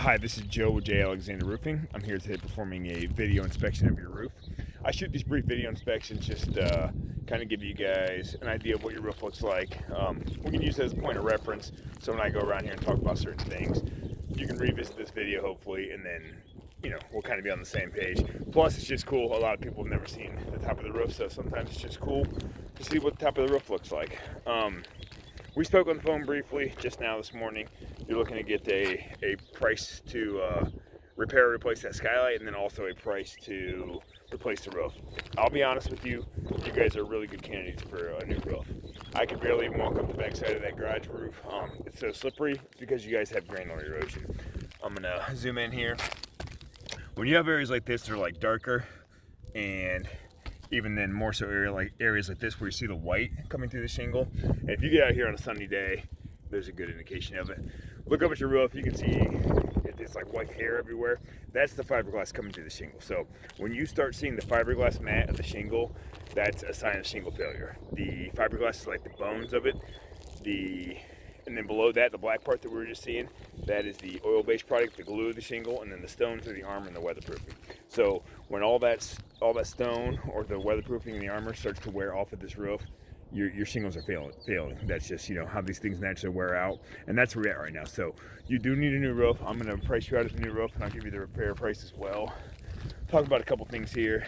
Hi, this is Joe with J. Alexander Roofing. I'm here today performing a video inspection of your roof. I shoot these brief video inspections just kind of give you guys an idea of what your roof looks like. We can use it as a point of reference, so when I go around here and talk about certain things, you can revisit this video hopefully, and then we'll kind of be on the same page. Plus, it's just cool. A lot of people have never seen the top of the roof, so sometimes it's just cool to see what the top of the roof looks like. We spoke on the phone briefly just now this morning. You're looking to get a price to repair or replace that skylight, and then also a price to replace the roof. I'll be honest with you, you guys are really good candidates for a new roof. I could barely even walk up the back side of that garage roof. It's so slippery because you guys have granular erosion. I'm gonna zoom in here. When you have areas like this, they're like darker, and even then more so areas like this where you see the white coming through the shingle. And if you get out here on a sunny day, there's a good indication of it. Look up at your roof, you can see it's like white hair everywhere. That's the fiberglass coming through the shingle. So when you start seeing the fiberglass mat of the shingle, that's a sign of shingle failure. The fiberglass is like the bones of it. And then below that, the black part that we were just seeing, that is the oil-based product, the glue of the shingle, and then the stones are the armor and the weatherproofing. So when all that stone or the weatherproofing and the armor starts to wear off of this roof, your shingles are failing. That's just how these things naturally wear out, and that's where we're at right now. So you do need a new roof. I'm going to price you out as a new roof, and I'll give you the repair price as well. Talk about a couple things here.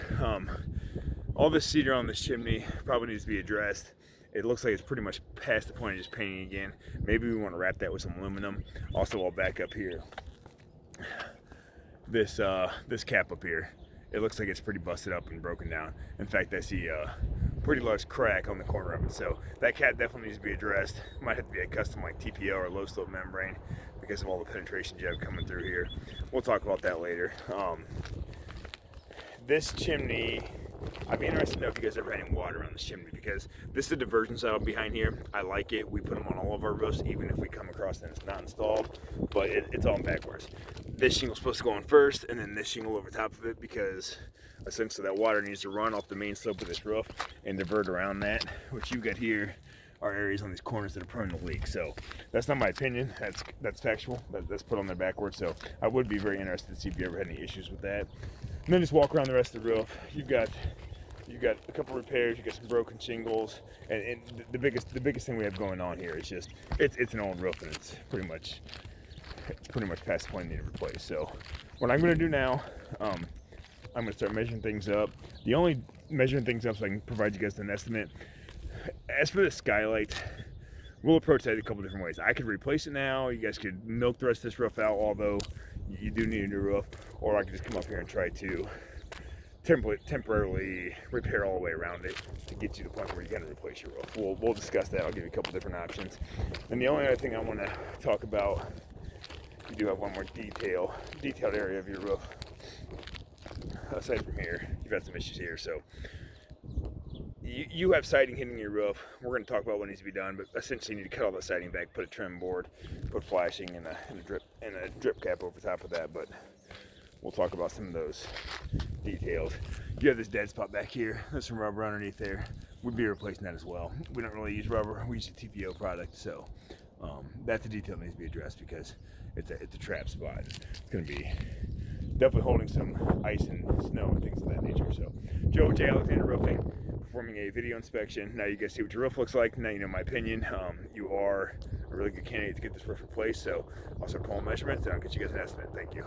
All this cedar on this chimney probably needs to be addressed. It looks like it's pretty much past the point of just painting again. Maybe we want to wrap that with some aluminum. Also, I'll back up here. This cap up here, it looks like it's pretty busted up and broken down. In fact, I see a pretty large crack on the corner of it. So that cap definitely needs to be addressed. Might have to be a custom like TPO or low slope membrane because of all the penetration you have coming through here. We'll talk about that later. This chimney, I'd be interested to know if you guys ever had any water on this chimney, because this is a diversion saddle behind here. I like it. We put them on all of our roofs, even if we come across and it's not installed, but it's all backwards. This shingle's supposed to go on first, and then this shingle over top of it, because essentially that water needs to run off the main slope of this roof and divert around that. What you got here are areas on these corners that are prone to leak. So that's not my opinion. That's factual. That's put on there backwards. So I would be very interested to see if you ever had any issues with that. And then just walk around the rest of the roof. You've got a couple repairs. You got some broken shingles, and the biggest thing we have going on here is just it's an old roof, and it's pretty much past the point you need to replace. So what I'm going to do now, I'm going to start measuring things up. The only measuring things up so I can provide you guys an estimate. As for the skylight, we'll approach that a couple different ways. I could replace it now. You guys could milk the rest of this roof out, although you do need a new roof. Or I could just come up here and try to temporarily repair all the way around it to get you to the point where you're going to replace your roof. We'll discuss that. I'll give you a couple different options. And the only other thing I want to talk about, you do have one more detailed area of your roof. Aside from here, you've had some issues here. So you have siding hitting your roof. We're going to talk about what needs to be done, but essentially you need to cut all the siding back, put a trim board, put flashing and a drip cap over top of that. But we'll talk about some of those details. You have this dead spot back here. There's some rubber underneath there. We'd be replacing that as well. We don't really use rubber. We use a TPO product, so that's a detail that needs to be addressed because it's a trap spot. It's going to be definitely holding some ice and snow and things of that nature. So Joe J. Alexander Roofing, performing a video inspection. Now you guys see what your roof looks like. Now you know my opinion. You are a really good candidate to get this roof replaced. So I'll start pulling measurements and I'll get you guys an estimate. Thank you.